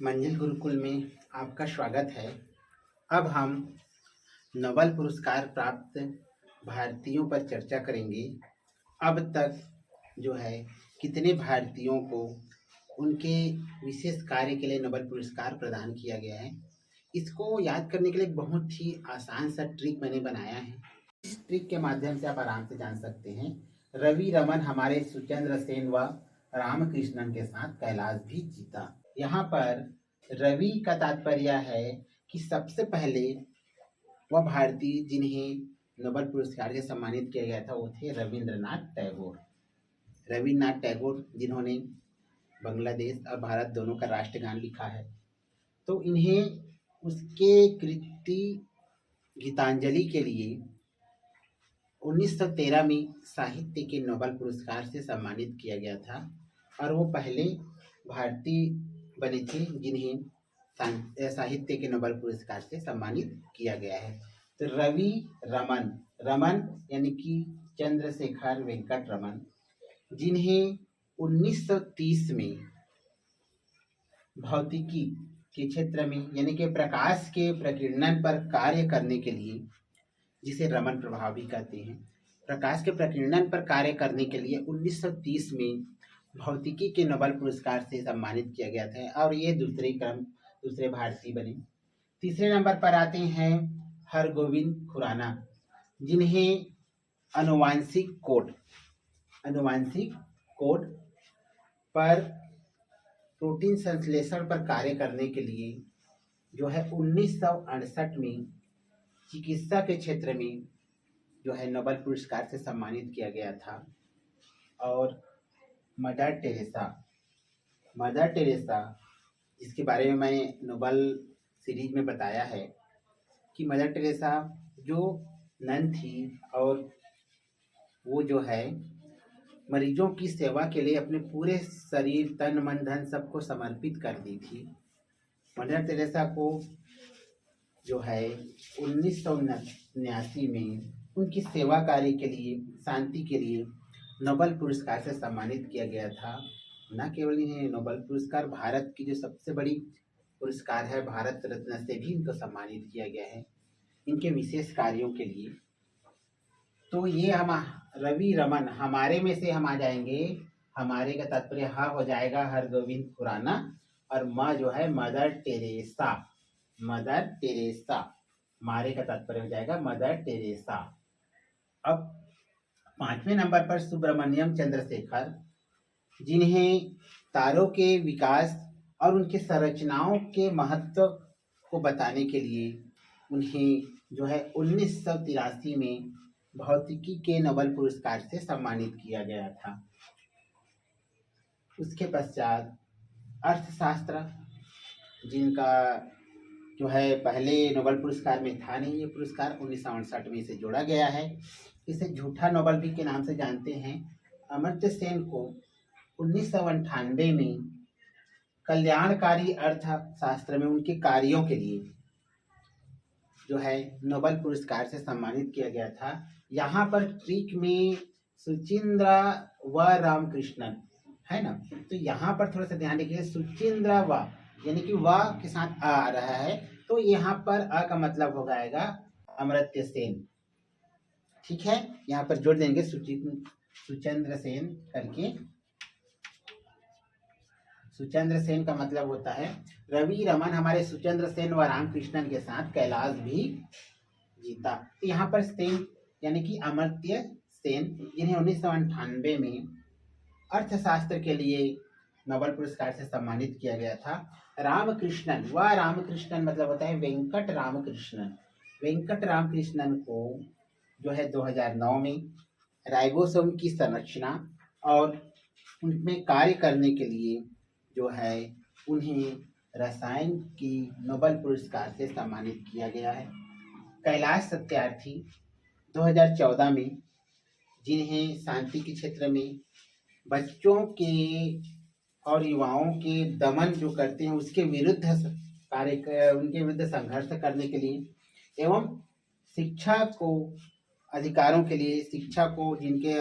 मंजिल गुरुकुल में आपका स्वागत है। अब हम नोबेल पुरस्कार प्राप्त भारतीयों पर चर्चा करेंगे। अब तक जो है कितने भारतीयों को उनके विशेष कार्य के लिए नोबेल पुरस्कार प्रदान किया गया है, इसको याद करने के लिए एक बहुत ही आसान सा ट्रिक मैंने बनाया है। इस ट्रिक के माध्यम से आप आराम से जान सकते हैं। रवि रमन हमारे सुचंद्र सेन व रामकृष्णन के साथ कैलाश भी जीता। यहाँ पर रवि का तात्पर्य है कि सबसे पहले वह भारतीय जिन्हें नोबेल पुरस्कार से सम्मानित किया गया था वो थे रविंद्रनाथ टैगोर। रविन्द्रनाथ टैगोर जिन्होंने बांग्लादेश और भारत दोनों का राष्ट्रगान लिखा है, तो इन्हें उसके कृति गीतांजलि के लिए 1913 में साहित्य के नोबेल पुरस्कार से सम्मानित किया गया था और वो पहले भारतीय बने थे जिन्हें साहित्य के नोबेल पुरस्कार से सम्मानित किया गया है। तो रवि रमन, रमन यानी कि चंद्रशेखर वेंकट रमन, जिन्हें 1930 में भौतिकी के क्षेत्र में यानी कि प्रकाश के प्रकीर्णन पर कार्य करने के लिए, जिसे रमन प्रभाव भी कहते हैं, प्रकाश के प्रकीर्णन पर कार्य करने के लिए 1930 में भौतिकी के नोबेल पुरस्कार से सम्मानित किया गया था और ये दूसरे भारतीय बने। तीसरे नंबर पर आते हैं हरगोविंद खुराना, जिन्हें आनुवांशिक कोड पर प्रोटीन संश्लेषण पर कार्य करने के लिए जो है 1968 में चिकित्सा के क्षेत्र में जो है नोबेल पुरस्कार से सम्मानित किया गया था। और मदर टेरेसा जिसके बारे में मैंने नोबेल सीरीज में बताया है कि मदर टेरेसा जो नन थी और वो जो है मरीजों की सेवा के लिए अपने पूरे शरीर, तन, मन, धन सबको समर्पित कर दी थी। मदर टेरेसा को जो है 1979 में उनकी सेवा कार्य के लिए, शांति के लिए नोबेल पुरस्कार से सम्मानित किया गया था। न केवल इन्हें नोबेल पुरस्कार, भारत की जो सबसे बड़ी पुरस्कार है भारत रत्न से भी इनको सम्मानित किया गया है इनके विशेष कार्यों के लिए। तो ये हम रवि रमन, हमारे में से हम आ जाएंगे, हमारे का तात्पर्य हा हो जाएगा हरगोविंद खुराना और म जो है मदर टेरेसा, मारे का तात्पर्य हो जाएगा मदर टेरेसा। अब पांचवें नंबर पर सुब्रमण्यम चंद्रशेखर, जिन्हें तारों के विकास और उनके संरचनाओं के महत्व को बताने के लिए उन्हें जो है 1983 में भौतिकी के नोबेल पुरस्कार से सम्मानित किया गया था। उसके पश्चात अर्थशास्त्र, जिनका जो है पहले नोबेल पुरस्कार में था नहीं, ये पुरस्कार 1968 में इसे जोड़ा गया है। इसे झूठा नोबेल भी के नाम से जानते हैं। अमर्त्य सेन को 1998 में कल्याणकारी अर्थशास्त्र में उनके कार्यों के लिए जो है नोबेल पुरस्कार से सम्मानित किया गया था। यहाँ पर ट्रिक में सुचिंद्रा व रामकृष्णन है ना, तो यहाँ पर थोड़ा सा ध्यान रखिए। सुचिंद्रा व यानी कि व के साथ आ रहा है, तो यहाँ पर अ का मतलब हो जाएगा अमर्त्य सेन। ठीक है, यहाँ पर जोड़ देंगे सुचंद्र सेन करके। सुचंद्र सेन का मतलब होता है रवि रमन हमारे सुचंद्र सेन व रामकृष्णन के साथ कैलाश भी जीता। तो यहाँ पर सेन यानी कि अमर्त्य सेन, जिन्हें 1998 में अर्थशास्त्र के लिए नोबेल पुरस्कार से सम्मानित किया गया था। रामकृष्णन मतलब होता है वेंकट रामकृष्णन को जो है 2009 में राइबोसोम की संरचना और उनमें कार्य करने के लिए जो है उन्हें रसायन की नोबेल पुरस्कार से सम्मानित किया गया है। कैलाश सत्यार्थी 2014 में, जिन्हें शांति के क्षेत्र में बच्चों के और युवाओं के दमन जो करते हैं उसके विरुद्ध उनके विरुद्ध संघर्ष करने के लिए एवं शिक्षा को अधिकारों के लिए, शिक्षा को जिनके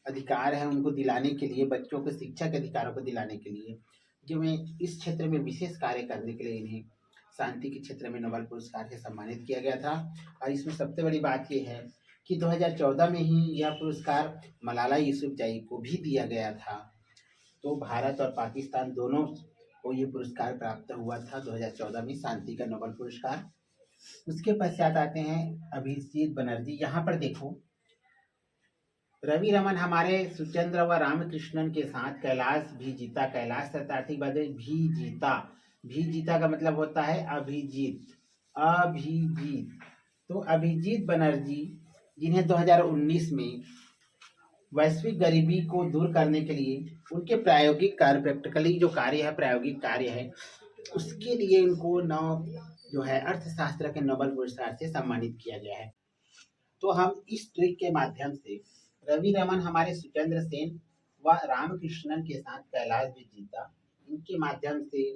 अधिकार हैं उनको दिलाने के लिए, बच्चों को शिक्षा के अधिकारों को दिलाने के लिए जो में इस क्षेत्र में विशेष कार्य करने के लिए इन्हें शांति के क्षेत्र में नोबेल पुरस्कार से सम्मानित किया गया था। और इसमें सबसे बड़ी बात यह है कि 2014 में ही यह पुरस्कार मलाला यूसुफजई को भी दिया गया था। तो भारत और पाकिस्तान दोनों को ये पुरस्कार प्राप्त हुआ था 2014 में, शांति का नोबेल पुरस्कार। उसके पश्चात आते हैं अभिजीत बनर्जी। यहाँ पर देखो, रवि रमन हमारे सुचंद्र व रामकृष्णन के साथ कैलाश भी जीता। कैलाश शतार्थी बदे भी जीता। भी जीता का मतलब होता है अभिजीत। अभिजीत तो अभिजीत बनर्जी, जिन्हें 2019 में वैश्विक गरीबी को दूर करने के लिए उनके प्रायोगिक कार्य, प्रैक्टिकली जो कार्य है, प्रायोगिक कार्य है, उसके लिए इनको जो है अर्थशास्त्र के नोबेल पुरस्कार से सम्मानित किया गया है। तो हम इस ट्रिक के माध्यम से रवि रमन हमारे सुचंद्र सेन व रामकृष्णन के साथ कैलाश भी जीता, इनके माध्यम से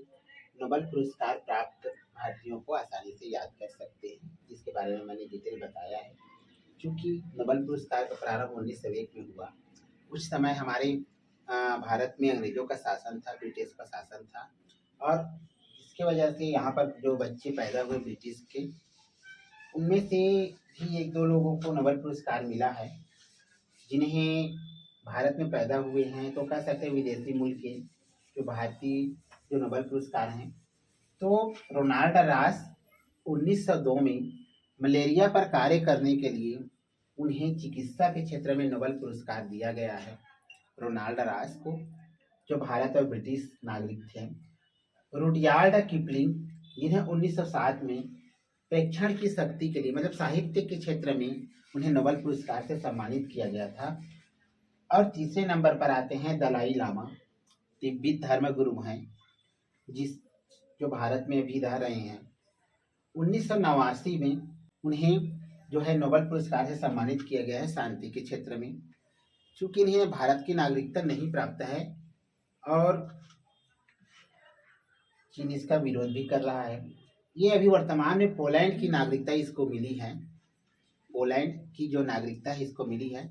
नोबेल पुरस्कार प्राप्त भारतीयों को आसानी से याद कर सकते हैं, जिसके बारे में मैंने डिटेल बताया है। क्योंकि नोबेल पुरस्कार का प्रारंभ 1901 में हुआ। उस समय हमारे भारत में अंग्रेजों का शासन था, ब्रिटिश का शासन था, और इसके वजह से यहाँ पर जो बच्चे पैदा हुए ब्रिटिश के, उनमें से भी एक दो लोगों को नोबेल पुरस्कार मिला है, जिन्हें भारत में पैदा हुए हैं, तो कह सकते हैं विदेशी मूल के जो भारतीय जो नोबेल पुरस्कार हैं। तो रोनाल्ड रास 1902 में मलेरिया पर कार्य करने के लिए उन्हें चिकित्सा के क्षेत्र में नोबेल पुरस्कार दिया गया है, रोनाल्ड रास को, जो भारत और ब्रिटिश नागरिक थे। रुडयार्ड किपलिंग, जिन्हें 1907 में प्रेक्षण की शक्ति के लिए, मतलब साहित्य के क्षेत्र में, उन्हें नोबेल पुरस्कार से सम्मानित किया गया था। और तीसरे नंबर पर आते हैं दलाई लामा, तिब्बत धर्म गुरु हैं, जो भारत में भी रह रहे हैं। 1989 में उन्हें जो है नोबेल पुरस्कार से सम्मानित किया गया है शांति के क्षेत्र में। चूंकि इन्हें भारत की नागरिकता नहीं प्राप्त है और चीन इसका विरोध भी कर रहा है। ये अभी वर्तमान में पोलैंड की नागरिकता इसको मिली है, पोलैंड की जो नागरिकता है इसको मिली है,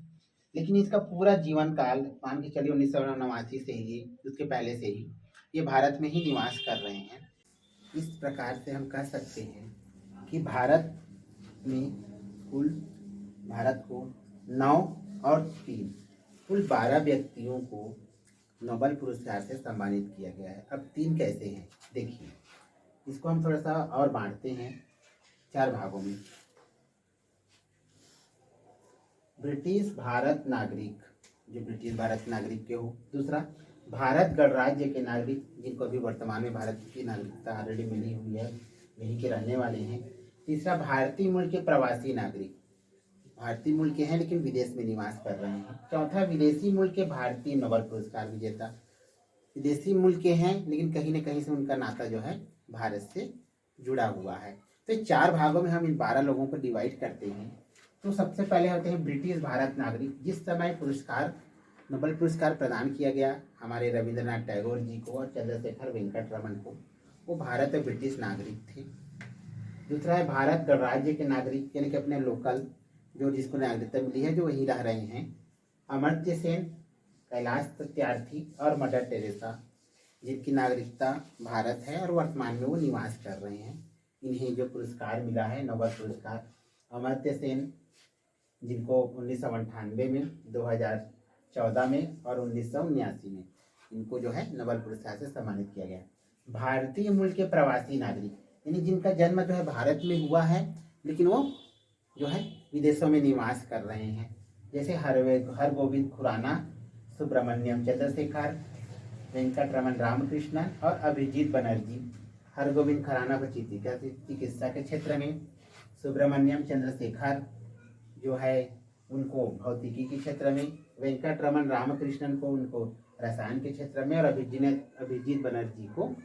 लेकिन इसका पूरा जीवन काल मान के चलिए 1989 से ही, उसके पहले से ही ये भारत में ही निवास कर रहे हैं। इस प्रकार से हम कह सकते हैं कि भारत को 9 और 3 कुल 12 व्यक्तियों को नोबेल पुरस्कार से सम्मानित किया गया है। अब 3 कैसे हैं देखिए, इसको हम थोड़ा सा और बांटते हैं 4 भागों में। ब्रिटिश भारत नागरिक, जो ब्रिटिश भारत नागरिक के हो। दूसरा, भारत गणराज्य के नागरिक, जिनको अभी वर्तमान में भारत की नागरिकता ऑलरेडी मिली हुई है, यहीं के रहने वाले हैं। तीसरा, भारतीय मूल के प्रवासी नागरिक, भारतीय मूल के हैं लेकिन विदेश में निवास कर रहे हैं। चौथा, विदेशी मूल के भारतीय नोबेल पुरस्कार विजेता, विदेशी मूल के हैं लेकिन कहीं न कहीं से उनका नाता जो है भारत से जुड़ा हुआ है। तो 4 भागों में हम इन 12 लोगों को डिवाइड करते हैं। तो सबसे पहले होते हैं ब्रिटिश भारत नागरिक। जिस समय पुरस्कार नोबेल पुरस्कार प्रदान किया गया हमारे रविंद्रनाथ टैगोर जी को और चंद्रशेखर वेंकट रमन को, वो भारत और ब्रिटिश नागरिक थे। दूसरा है भारत गणराज्य के नागरिक, यानी कि अपने लोकल जो जिसको नागरिकता मिली है, जो वहीं रह रहे हैं। अमर्त्य सेन, कैलाश सत्यार्थी और मदर टेरेसा, जिनकी नागरिकता भारत है और वर्तमान में वो निवास कर रहे हैं। इन्हें जो पुरस्कार मिला है नोबेल पुरस्कार, अमर्त्य सेन जिनको 1998 में, 2014 में और 1979 में इनको जो है नोबेल पुरस्कार से सम्मानित किया गया। भारतीय मूल के प्रवासी नागरिक, यानी जिनका जन्म जो है भारत में हुआ है लेकिन वो जो है विदेशों में निवास कर रहे हैं, जैसे हरगोविंद खुराना, सुब्रमण्यम चंद्रशेखर, वेंकट रमन रामकृष्णन और अभिजीत बनर्जी। हरगोविंद खुराना को चिकित्सा के क्षेत्र में, सुब्रमण्यम चंद्रशेखर जो है उनको भौतिकी के क्षेत्र में, वेंकट रमन रामकृष्णन को उनको रसायन के क्षेत्र में, और अभिजीत बनर्जी को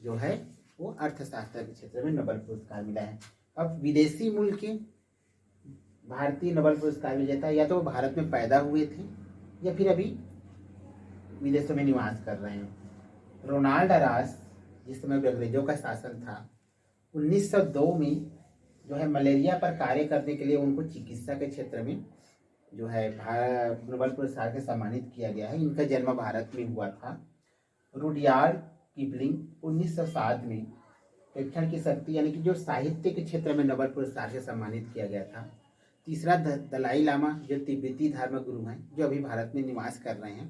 जो है वो अर्थशास्त्र के क्षेत्र में नोबेल पुरस्कार मिला है। अब विदेशी मूल के भारतीय नोबेल पुरस्कार विजेता या तो भारत में पैदा हुए थे या फिर अभी विदेशों में निवास कर रहे हैं। रोनाल्ड रास, जिस समय अंग्रेजों का शासन था, 1902 में जो है मलेरिया पर कार्य करने के लिए उनको चिकित्सा के क्षेत्र में जो है नोबेल पुरस्कार से सम्मानित किया गया है। इनका जन्म भारत में हुआ था। रुडयार्ड किपलिंग 1907 में प्रेक्षण की शक्ति यानी कि जो साहित्य के क्षेत्र में नोबेल पुरस्कार से सम्मानित किया गया था। तीसरा दलाई लामा जो तिब्बती धर्म गुरु हैं, जो अभी भारत में निवास कर रहे हैं,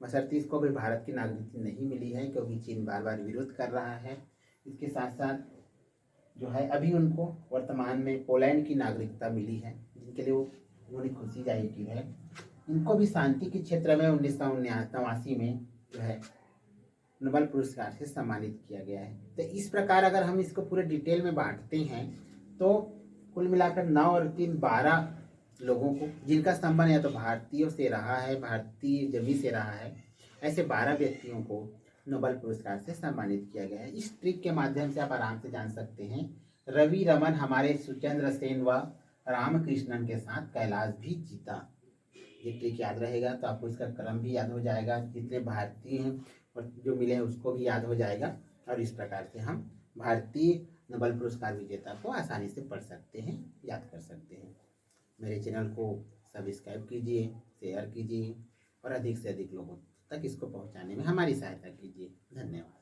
बशर्ते इसको अभी भारत की नागरिकता नहीं मिली है क्योंकि चीन बार बार विरोध कर रहा है। इसके साथ साथ जो है अभी उनको वर्तमान में पोलैंड की नागरिकता मिली है, जिनके लिए उन्होंने खुशी जाहिर की है। इनको भी शांति के क्षेत्र में 1989 में जो है नोबेल पुरस्कार से सम्मानित किया गया है। तो इस प्रकार अगर हम इसको पूरे डिटेल में बांटते हैं तो कुल मिलाकर 9 और 3 12 लोगों को, जिनका संबंध या तो भारतीयों से रहा है, भारतीय जमी से रहा है, ऐसे 12 व्यक्तियों को नोबेल पुरस्कार से सम्मानित किया गया है। इस ट्रिक के माध्यम से आप आराम से जान सकते हैं। रवि रमन हमारे सुचंद्र सेन व रामकृष्णन के साथ कैलाश भी जीता। ये ट्रिक याद रहेगा तो आपको इसका क्रम भी याद हो जाएगा, जितने भारतीय हैं और जो मिले हैं उसको भी याद हो जाएगा। और इस प्रकार से हम भारतीय नोबेल पुरस्कार विजेता को आसानी से पढ़ सकते हैं, याद कर सकते हैं। मेरे चैनल को सब्सक्राइब कीजिए, शेयर कीजिए और अधिक से अधिक लोगों तक इसको पहुंचाने में हमारी सहायता कीजिए। धन्यवाद।